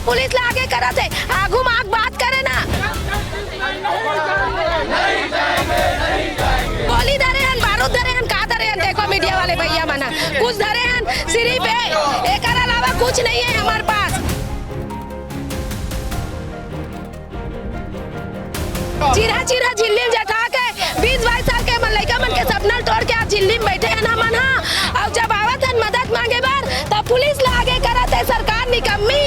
तो पुलिस ला आगे करत है, आगू माग बात करे ना। गोली धरे हन, बारूद धरे हन, का धरे हन, देखो मीडिया वाले भैया मना कुछ धरे हन सिर्फ है, एक अलावा कुछ नहीं है हमारे पास। चिरा चिरा झिल्ली जटा के 20-22 साल के मन लइका मन के सपना तोड़ के आप झिल्ली में बैठे हैं ना मन। हाँ, और जब आवत हन मदद मांगे बार तब पुलिस ला आगे करत है, सरकार निकम्मी।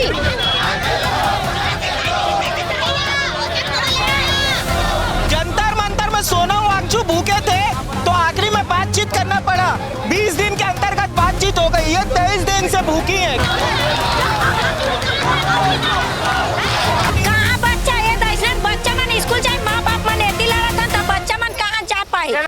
जंतर मंतर में सोनम वांगचुक भूखे थे तो आखिरी में बातचीत करना पड़ा। 20 दिन के अंतर्गत बातचीत हो गई, ये 23 दिन से भूखी है। कहाँ बच्चा ये दशरथ बच्चा मन स्कूल जाए, माँ बाप मन एती लड़ा था तब बच्चा मन कहाँ जा पाए।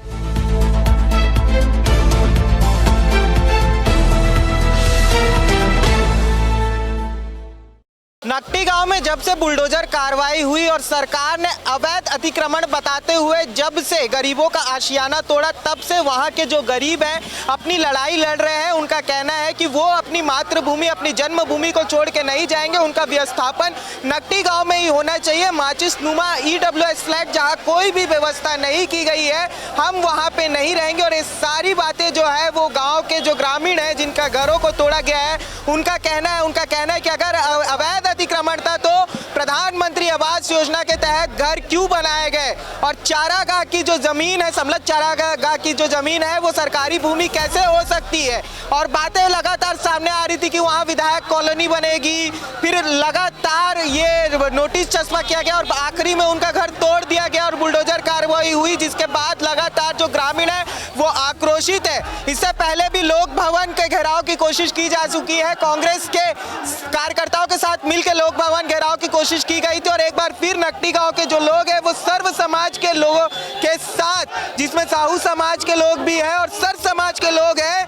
नकटी गांव में जब से बुलडोजर कार्रवाई हुई और सरकार ने अवैध अतिक्रमण बताते हुए जब से गरीबों का आशियाना तोड़ा, तब से वहां के जो गरीब हैं अपनी लड़ाई लड़ रहे हैं। उनका कहना है कि वो अपनी मातृभूमि, अपनी जन्मभूमि को छोड़ के नहीं जाएंगे। उनका विस्थापन नकटी गांव में ही होना चाहिए। माचिस नुमा EWS फ्लैट जहां कोई भी व्यवस्था नहीं की गई है, हम वहां पे नहीं रहेंगे। और ये सारी बातें जो है वो गाँव के जो ग्रामीण है जिनका घरों को तोड़ा गया है उनका कहना है कि अगर अवैध अतिक्रमण था तो प्रधानमंत्री आवास योजना के तहत घर क्यों बनाए गए, और चारागाह की जो जमीन है, समलत चारागाह की जो जमीन है वो सरकारी भूमि कैसे हो सकती है। और बातें लगातार सामने आ रही थी कि वहां विधायक कॉलोनी बनेगी, फिर लगातार ये नोटिस चस्पा किया गया और आखिरी में उनका घर तोड़ दिया गया और बुलडोजर कार्रवाई हुई, जिसके बाद लगातार जो ग्रामीण है वो आक्रोशित है। इससे पहले भी लोक भवन के घेराव की कोशिश की जा चुकी है, कांग्रेस के कार्यकर्ताओं के साथ मिलकर लोक भवन घेराव की कोशिश की गई थी। और एक बार फिर नकटी गांव के जो लोग हैं वो सर्व समाज के लोगों के साथ, जिसमें साहू समाज के लोग भी हैं और सर समाज के लोग हैं,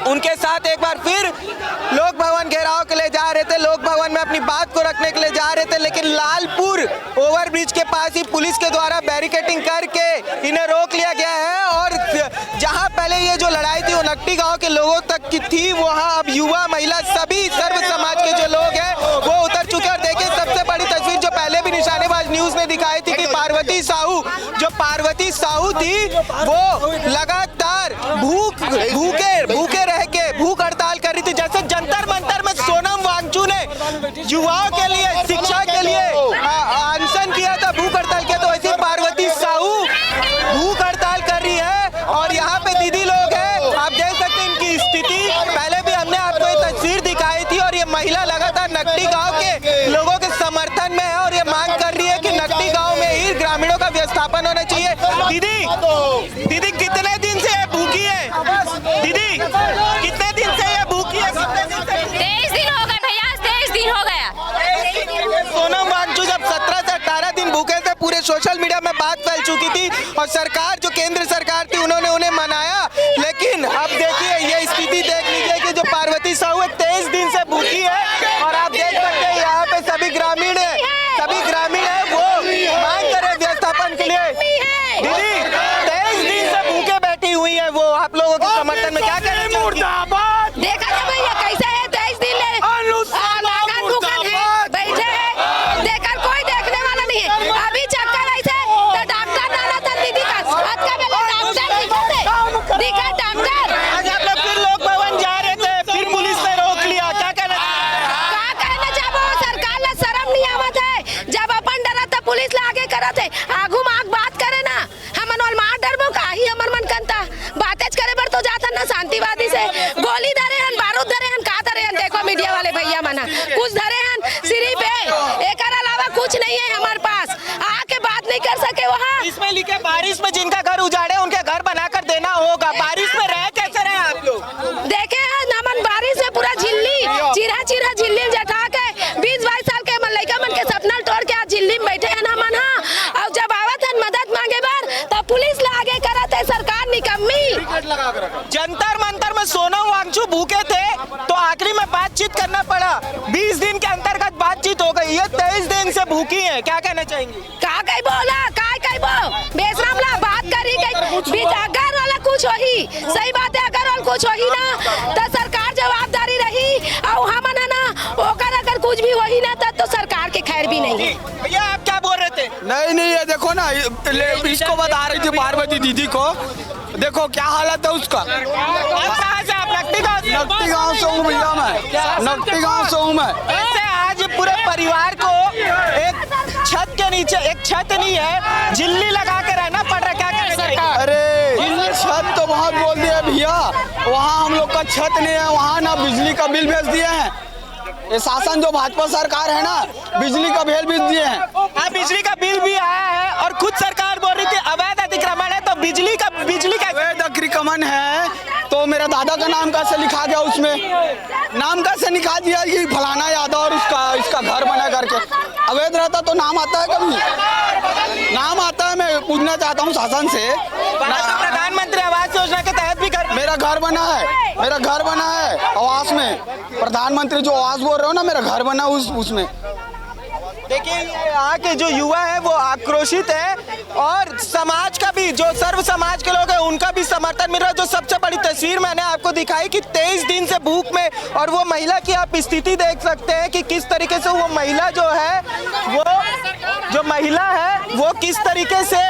उनके साथ एक बार फिर लोक भवन घेराव के लिए जा रहे थे। लोक भवन में अपनी बात को रखने के लिए जा रहे थे, लेकिन लालपुर ओवरब्रिज के पास ही पुलिस के द्वारा बैरिकेडिंग करके इन्हें रोक लिया गया है। और जहां पहले ये जो लड़ाई थी वो नकटी गांव के लोगों तक की थी, वहां अब युवा, महिला, सभी सर्व समाज के जो लोग हैं वो उतर चुके हैं। और देखिए सबसे बड़ी तस्वीर जो पहले भी निशानेबाज न्यूज ने दिखाई थी कि पार्वती साहू थी वो लगातार भूखे रह के भूख हड़ताल कर रही थी। जैसे जंतर मंतर में सोनम वांगचुक ने युवाओं के लिए, शिक्षा के लिए अनशन किया था, भूख हड़ताल किया, तो वैसे पार्वती साहू भूख हड़ताल कर रही है। और यहाँ पे दीदी लोग हैं, आप देख सकते हैं इनकी स्थिति, पहले भी हमने आपको ये तस्वीर दिखाई थी। और ये महिला लगातार नकटी गांव के लोगों के समर्थन में है और ये मांग कर रही है कि नकटी गांव में ही ग्रामीणों का विस्थापन होना चाहिए। दीदी कितने दिन से ये भूखी है? दीदी कितने दिन से ये भूखी है? 23 दिन हो गए भैया, 23 दिन हो गया। सोनम वांगचुक जब 17 से 18 दिन भूखे थे, पूरे सोशल मीडिया में बात फैल चुकी थी और सरकार, जो केंद्र सरकार थी, उन्होंने उन्हें मनाया। लेकिन अब देखिए ये स्थिति देख लीजिए कि जो पार्वती साहू 23 दिन से भूखी है और आप देख सकते हैं यहाँ पे सभी ग्रामीण है वो मांग कर रहे विस्थापन के लिए। दीदी 23 दिन से भूखे बैठी हुई है वो, आप लोगों के समर्थन में क्या करें? देखा था भैया कैसे है, 23 दिन ले बैठे हैं, देखकर कोई देखने वाला नहीं है। अभी चक्कर ऐसे तो डॉक्टर डाला था दीदी का, हाथ का बेला डॉक्टर दिखा डॉक्टर। आज आप लोग फिर लोक भवन जा रहे थे, फिर पुलिस ने रोक लिया, क्या कहना चाहो? सरकार ला शर्म नहीं आवत है, जब अपन डरा था पुलिस ला आगे करत है, आगू माग बात करे ना। हमन वाल मार डरबो काही हमर मन कंता बातेज करे बर तो जाता ना शांतिवादी से। गोली धरे हन, बारूद धरे हन, का धरे हन, देखो मीडिया वाले भैया मना कुछ धरे हन सिर्फ है, एक अलावा कुछ नहीं है हमारे पास। आके बात नहीं कर सके वहाँ। इसमें लिखे बारिश में जिनका घर उजाड़े उनके घर बनाकर देना होगा। बारिश में रहे कैसे रहे आप लोग? देखे नमन बारिश में पूरा चिरा झिल्ली जटा के 20-22 साल के मन लइका मन के सपना तोड़ के आज झिल्ली में बैठे हैं ना मन। हाँ, और जब आवत हन मदद मांगे बार तब पुलिस ला आगे करत है, सरकार निकम्मी। जंतर मंतर में सोनम वांगचुक भूखे थे तो आखिरी में बातचीत करना पड़ा। 20 दिन के अंतर्गत बातचीत हो गई, ये 23 दिन से भूखी है, क्या कहना चाहेंगी? का कई बोला बेशरम ला बात करी गई बीच अगर वाला कुछ होही, सही बात है, अगर वाला कुछ होही ना तो सरकार जवाबदारी रही और हमन ना ओकर अगर कुछ भी होही ना के खैर भी नहीं है। भैया आप क्या बोल रहे थे? नहीं ये देखो ना, इसको बता रही थी पार्वती दीदी को, देखो क्या हालत है उसका। कहाँ से आप? नकटी गांव से हूँ भैया, मैं नकटी गांव से हूँ मैं। ऐसे आज पूरे परिवार को एक छत के नीचे, एक छत नहीं है, झिल्ली लगा के रहना पड़ रहा है, क्या करें सरकार? अरे छत तो बहुत बोल दिया भैया, वहाँ हम लोग का छत नहीं है, वहाँ ना बिजली का बिल भेज दिए हैं। ये शासन जो भाजपा सरकार है ना, बिजली का बिल भेज दिए हैं। हाँ, बिजली का बिल भी आया है और खुद सरकार बोल रही थी अवैध अतिक्रमण है, तो बिजली का अवैध अतिक्रमण है तो मेरा दादा का नाम कैसे लिखा गया उसमें? नाम कैसे लिखा दिया कि फलाना यादव और इसका घर बना करके? अवैध रहता तो नाम आता है कभी? नाम आता है। मैं पूछना चाहता हूँ शासन से, प्रधानमंत्री आवास योजना के तहत भी घर, मेरा घर बना है आवास में। प्रधानमंत्री जो आवास बोल रहे हो ना, मेरा घर बना उसमें। देखिए यहाँ के जो युवा है वो आक्रोशित है और समाज का भी, जो सर्व समाज के लोग हैं उनका भी समर्थन मिल रहा है। जो सबसे बड़ी तस्वीर मैंने आपको दिखाई कि 23 दिन से भूख में, और वो महिला की आप स्थिति देख सकते हैं कि किस तरीके से वो महिला जो है, वो जो महिला है वो किस तरीके से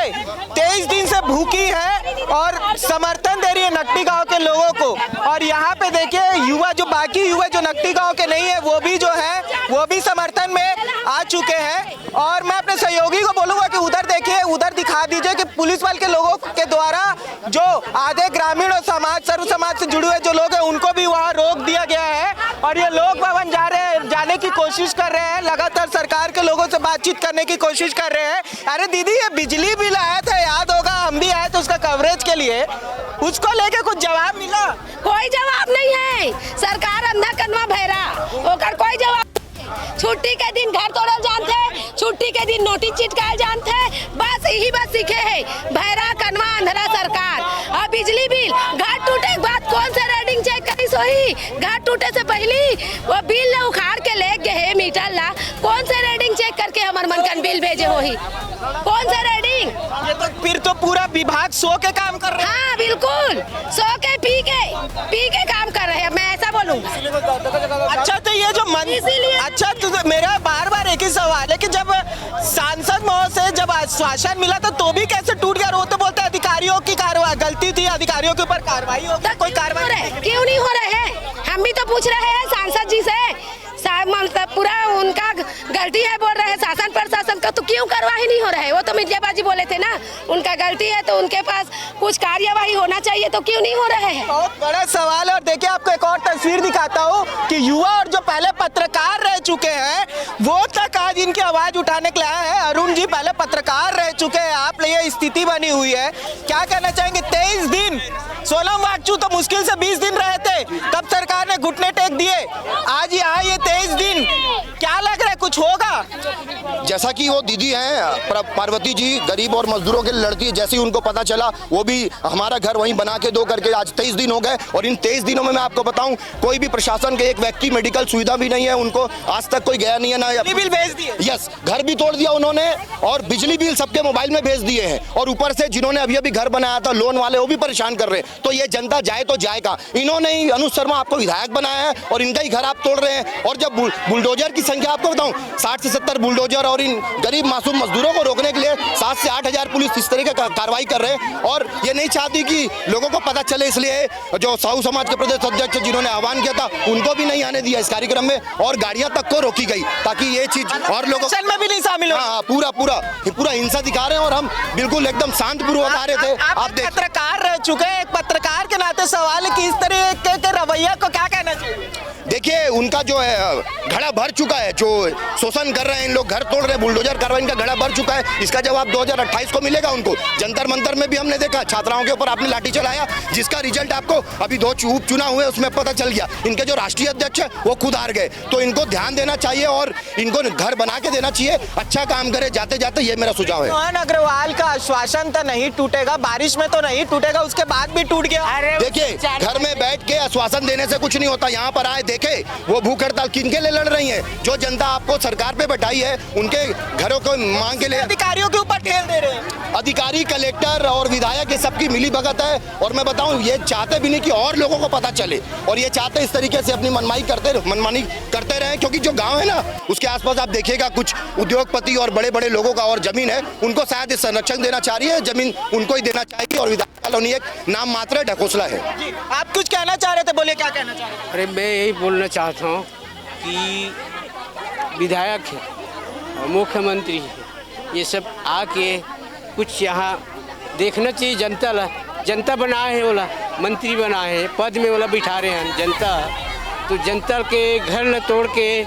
23 दिन से भूखी है और समर्थन दे रही है नकटी गांव के लोगों को। और यहाँ पे देखिए युवा, जो बाकी युवा जो नकटी गांव के नहीं है, वो भी जो है वो भी समर्थन में आ चुके हैं। और मैं अपने सहयोगी को बोलूंगा कि उधर देखिए, उधर दिखा दीजिए कि पुलिस बल के लोगों के द्वारा जो आधे ग्रामीण और सर्व समाज से जुड़े हुए जो लोग हैं उनको भी वहाँ रोक दिया गया है और ये लोक भवन जाने की कोशिश कर रहे हैं, लगातार सरकार के लोगों से बातचीत करने की कोशिश कर रहे हैं। अरे दीदी, ये बिजली बिल आया था, याद होगा, हम भी आए थे उसका कवरेज के लिए, उसको लेके कुछ जवाब मिला? कोई जवाब नहीं है। सरकार अंधा कन्वा भैरा, ओकर कोई जवाब। छुट्टी के दिन घर तोड़ल जानते, छुट्टी के दिन नोटिस चिटकाए जानते, बस यही बात सीखे है। भैरा कन्वा अंधरा सरकार। और बिजली बिल, घर टूटे के बाद कौन से रेडिंग चेक करी सोही? घर टूटे से पहले वो बिल ला उखाड़ के ले गए मीटर ला, कौन से रेडिंग चेक करके हमार मनकन बिल भेजे होही? कौन से रेडिंग? ये तो फिर तो पूरा विभाग सो के काम कर रहा है। हाँ बिल्कुल, सो के पी के काम कर रहे हैं, मैं ऐसा बोलूँगा। अच्छा तो ये जो अच्छा तो मेरा बार एक ही सवाल है कि जब सांसद महोदय जब आश्वासन मिला तो भी कैसे टूट गया? वो तो बोलते अधिकारियों की गलती थी, अधिकारियों के ऊपर कार्रवाई हो, तो कोई कार्रवाई क्यों नहीं हो रहे हैं? हम भी तो पूछ रहे हैं सांसद जी से, पूरा उनका गलती है बोल रहे हैं शासन प्रशासन का, तो क्यों कार्रवाई नहीं हो रहा है? वो तो मीडियाबाजी बोले थे ना, उनका गलती है तो उनके पास कुछ कार्यवाही होना चाहिए, तो क्यों नहीं हो रहे हैं? बहुत बड़ा सवाल है। और देखिए आपको एक और तस्वीर दिखाता हूँ कि युवा और जो पहले पत्रकार रह चुके हैं वो तक आज इनकी आवाज उठाने के लिए आए हैं। अरुण जी पहले पत्रकार रह चुके हैं, आप ये स्थिति बनी हुई है, क्या कहना चाहेंगे? 23 दिन, सोनम वांगचुक तो मुश्किल से 20 दिन रहे थे, तब सरकार ने घुटने टेक दिए, आज यहाँ ये 23 दिन, क्या लग रहा है कुछ होगा? जैसा कि वो दीदी हैं पार्वती जी, गरीब और मजदूरों के लिए लड़ती है, जैसे ही उनको पता चला वो भी हमारा घर वहीं बना के दो करके आज 23 दिन हो गए। और इन 23 दिनों में मैं आपको बताऊं, कोई भी प्रशासन के एक व्यक्ति मेडिकल सुविधा भी नहीं है, उनको आज तक कोई गया नहीं है ना। बिल भेज दिए, यस, घर भी तोड़ दिया उन्होंने और बिजली बिल सबके मोबाइल में भेज दिए हैं। और ऊपर से जिन्होंने अभी घर बनाया था लोन वाले, वो भी परेशान कर रहे हैं। तो ये जनता जाए तो जाएगा, इन्होंने ही अनुज शर्मा आपको विधायक बनाया है और इनका ही घर आप तोड़ रहे हैं। और जब बुलडोजर की संख्या आपको बताऊं, 60 से 70 बुलडोजर, और इन गरीब मासूम मजदूरों को रोकने के लिए 7 से 8 हजार पुलिस इस तरह का कार्रवाई कर रहे हैं। और ये नहीं चाहती कि लोगों को पता चले, इसलिए जो साहू समाज के प्रदेश अध्यक्ष जिन्होंने आह्वान किया था उनको भी नहीं आने दिया इस कार्यक्रम में, और गाड़ियां तक को रोकी गई ताकि ये चीज और लोगों में भी नहीं शामिल हो। हाँ, पूरा हिंसा दिखा रहे हैं और हम बिल्कुल एकदम शांतिपूर्वक आ रहे थे। आप पत्रकार रह चुके हैं, एक पत्रकार के नाते सवाल है कि इस तरह के रवैया को क्या कहना चाहिए? देखिए उनका जो है घड़ा भर चुका है, जो शोषण कर रहे हैं इन लोग, घर तोड़ रहे हैं, बुलडोजर कार्रवाई इनका घड़ा भर चुका है। इसका जवाब 2028 को मिलेगा उनको। जंतर मंतर में भी हमने देखा, छात्राओं के ऊपर आपने लाठी चलाया, जिसका रिजल्ट आपको अभी 2 उपचुनाव हुए उसमें पता चल गया। इनके जो राष्ट्रीय अध्यक्ष है वो खुद हार गए। तो इनको ध्यान देना चाहिए और इनको घर बना के देना चाहिए, अच्छा काम करे जाते जाते, ये मेरा सुझाव है। मोहन अग्रवाल का आश्वासन तो नहीं टूटेगा, बारिश में तो नहीं टूटेगा, उसके बाद भी टूट गया। देखिए घर में बैठ के आश्वासन देने से कुछ नहीं होता, यहाँ पर आए देखे वो भूख हड़ताल किनके लिए लड़ रही है? जो जनता आपको सरकार पे बैठाई है उनके घरों को मांग के लिए। अधिकारियों के ऊपर ठेल दे रहे हैं। अधिकारी, कलेक्टर और विधायक, ये सबकी मिली भगत है। और मैं बताऊं, ये चाहते भी नहीं कि और लोगों को पता चले, और ये चाहते इस तरीके से अपनी मनमानी करते रहे। क्योंकि जो गांव है ना, उसके आसपास आप देखिएगा कुछ उद्योगपति और बड़े बड़े लोगों का और जमीन है, उनको शायद इस संरक्षण देना चाह रही है, जमीन उनको ही देना चाहिए। और विधायक कॉलोनी एक नाम मात्र ढकोसला है। आप कुछ कहना चाह रहे थे, बोलिए क्या कहना चाह रहे थे? अरे मैं यही बोलना चाहता हूँ कि विधायक है और मुख्यमंत्री है, ये सब आके कुछ यहाँ देखना चाहिए। जनता बनाए है, बोला मंत्री बनाए हैं, पद में बोला बिठा रहे हैं जनता, तो जनता के घर न तोड़ के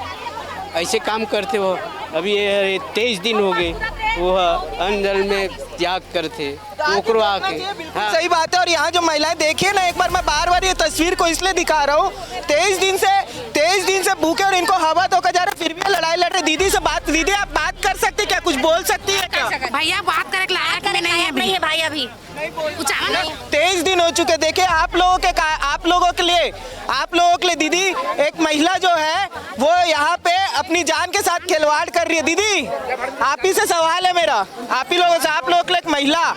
ऐसे काम करते हो। अभी ये 23 दिन हो गए वो अंदर में त्याग करते तो आके। हाँ। सही बात है। और यहाँ जो महिलाएं देखिए ना, एक बार मैं बार ये तस्वीर को इसलिए दिखा रहा हूँ, 23 दिन से भूखे और इनको हवा धोखा जा रहा, फिर भी लड़ाई लड़ रहे। दीदी से बात, दीदी आप बात कर सकती क्या, कुछ बोल सकती है क्या? भैया बात करे के लायक में नहीं है भाई, अभी कुछ 23 दिन हो चुके। देखिए आप लोगों के लिए दीदी, एक महिला जो है वो यहाँ पे अपनी जान के साथ खिलवाड़ कर रही है। दीदी आप ही से सवाल है मेरा, आप ही लोगों से, आप लोगों के लिए एक महिला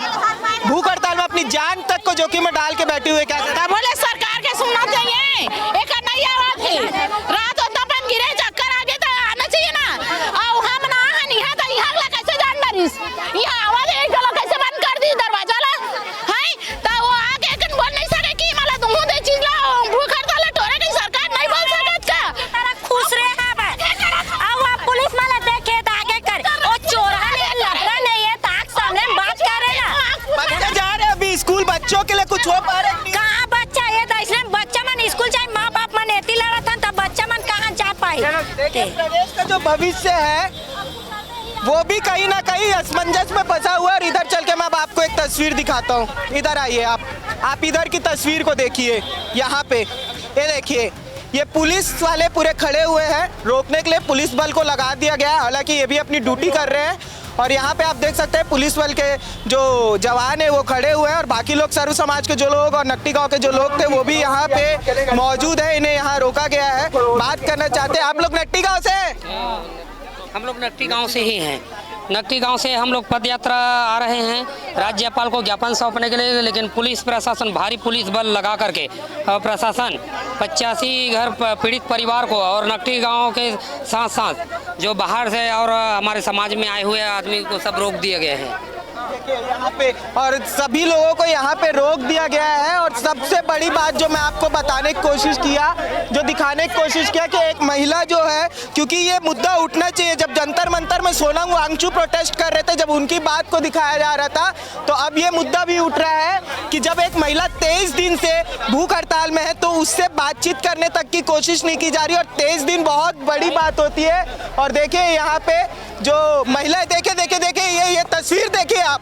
भूख हड़ताल में अपनी जान तक को जोखिम में डाल के बैठी हुई, क्या करता? बोले सरकार के सुनना चाहिए, एक नई आवाज है, रात होता पन गिरे चक्कर आगे तो आना चाहिए ना। और हम ना नहीं है तो यहाँ ला कैसे जान डरिस, यहाँ आवाज एक गला कैसे बंद कर दी दरवाजा ला है, तो वो आगे कन बोल नहीं सके कि मला दूं दे चीज ला भूख हड़ताल टोरे की सरकार नहीं बोल सकत का। खुश रहे अब आप पुलिस वाला देखे तो आगे कर, वो चोरा ने लफड़ा नहीं है, ताक सामने बात करे ना। बच्चे जा रहे अभी स्कूल, बच्चों के लिए कुछ हो पा रहा है? कहाँ बच्चा ये तो इसलिए बच्चा मन स्कूल जाए, माँ बाप मन एती लड़ा था तब बच्चा मन कहाँ जा पाए। प्रदेश का जो भविष्य है वो भी कहीं ना कहीं असमंजस में फंसा हुआ है। और इधर चल के मैं अब आपको एक तस्वीर दिखाता हूँ, इधर आइए आप इधर की तस्वीर को देखिए। यहाँ पे ये देखिए, ये पुलिस वाले पूरे खड़े हुए हैं, रोकने के लिए पुलिस बल को लगा दिया गया है। हालांकि ये भी अपनी ड्यूटी कर रहे हैं। और यहाँ पे आप देख सकते हैं पुलिस बल के जो जवान है वो खड़े हुए हैं, और बाकी लोग सर्व समाज के जो लोग और नकटी गांव के जो लोग थे वो भी यहाँ पे मौजूद है। इन्हें यहाँ रोका गया है, बात करना चाहते हैं। आप लोग नकटी गांव से? हम लोग नकटी गांव से ही हैं। नकटी गांव से हम लोग पद यात्रा आ रहे हैं राज्यपाल को ज्ञापन सौंपने के लिए, लेकिन पुलिस प्रशासन, भारी पुलिस बल लगा करके प्रशासन 85 घर पीड़ित परिवार को और नकटी गांव के साथ साथ जो बाहर से और हमारे समाज में आए हुए आदमी को सब रोक दिए गए हैं। यहाँ पे और सभी लोगों को यहाँ पे रोक दिया गया है। और सबसे बड़ी बात जो मैं आपको बताने की कोशिश किया, जो दिखाने की कोशिश किया कि एक महिला जो है, क्योंकि ये मुद्दा उठना चाहिए। जब जंतर मंतर में सोनम वांगचुक प्रोटेस्ट कर रहे थे, जब उनकी बात को दिखाया जा रहा था, तो अब ये मुद्दा भी उठ रहा है कि जब एक महिला 23 दिन से भूख हड़ताल में है तो उससे बातचीत करने तक की कोशिश नहीं की जा रही। और 23 दिन बहुत बड़ी बात होती है। और देखिए यहाँ पे जो महिला, देखिए ये तस्वीर देखिए आप,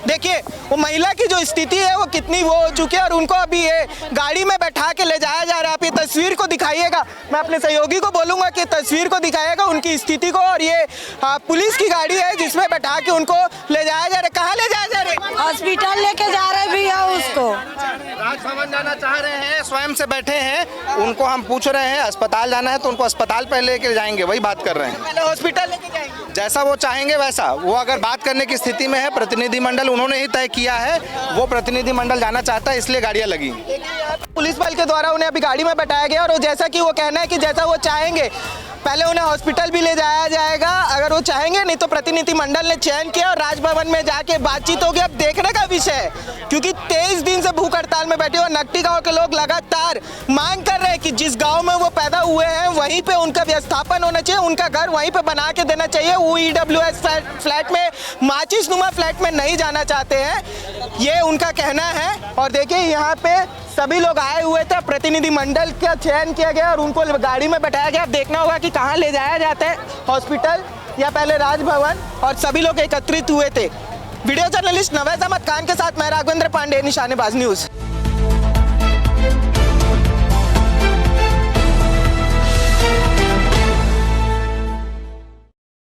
देखिए वो महिला की जो स्थिति है वो कितनी वो हो चुकी है। और उनको अभी ये गाड़ी में बैठा के ले जाया जा रहा है। आप ये तस्वीर को दिखाइएगा, मैं अपने सहयोगी को बोलूँगा कि तस्वीर को दिखाइएगा उनकी स्थिति को। और ये पुलिस की गाड़ी है जिसमें बैठा के उनको ले जाया जा रहा है। कहाँ ले जाया जा रहा है? हॉस्पिटल लेके जा रहे भैया उसको। राजभवन जाना चाह रहे हैं, स्वयं से बैठे हैं, उनको हम पूछ रहे हैं अस्पताल जाना है तो उनको अस्पताल पहले लेके जाएंगे, वही बात कर रहे हैं। पहले हॉस्पिटल लेके जाएंगे, जैसा वो चाहेंगे वैसा। वो अगर बात करने की स्थिति में है, प्रतिनिधिमंडल उन्होंने ही तय किया है, वो प्रतिनिधिमंडल जाना चाहता है, इसलिए गाड़ियां लगी। पुलिस बल के द्वारा उन्हें अभी गाड़ी में बैठाया गया। और जैसा कि वो कहना है कि जैसा वो चाहेंगे पहले उन्हें हॉस्पिटल भी ले जाया जाएगा अगर वो चाहेंगे, नहीं तो प्रतिनिधिमंडल ने चयन किया और राजभवन में जाके बातचीत होगी। अब देखने का विषय है, क्योंकि 23 दिन से भूख हड़ताल में बैठे और नकटी गांव के लोग लगातार मांग कर रहे हैं कि जिस गांव में वो पैदा हुए हैं वहीं पे उनका व्यवस्थापन होना चाहिए, उनका घर वहीं पे बना के देना चाहिए। वो EWS फ्लैट में, माचिस नुमा फ्लैट में नहीं जाना चाहते हैं, ये उनका कहना है। और देखिए यहाँ पे सभी लोग आए हुए थे, प्रतिनिधिमंडल का चयन किया गया और उनको गाड़ी में बैठाया गया। अब देखना होगा कि कहाँ ले जाया जाता है, हॉस्पिटल या पहले राजभवन। और सभी लोग एकत्रित हुए थे। वीडियो जर्नलिस्ट नवैद अहमद खान के साथ मैं राघवेंद्र पांडे, निशानेबाज न्यूज़।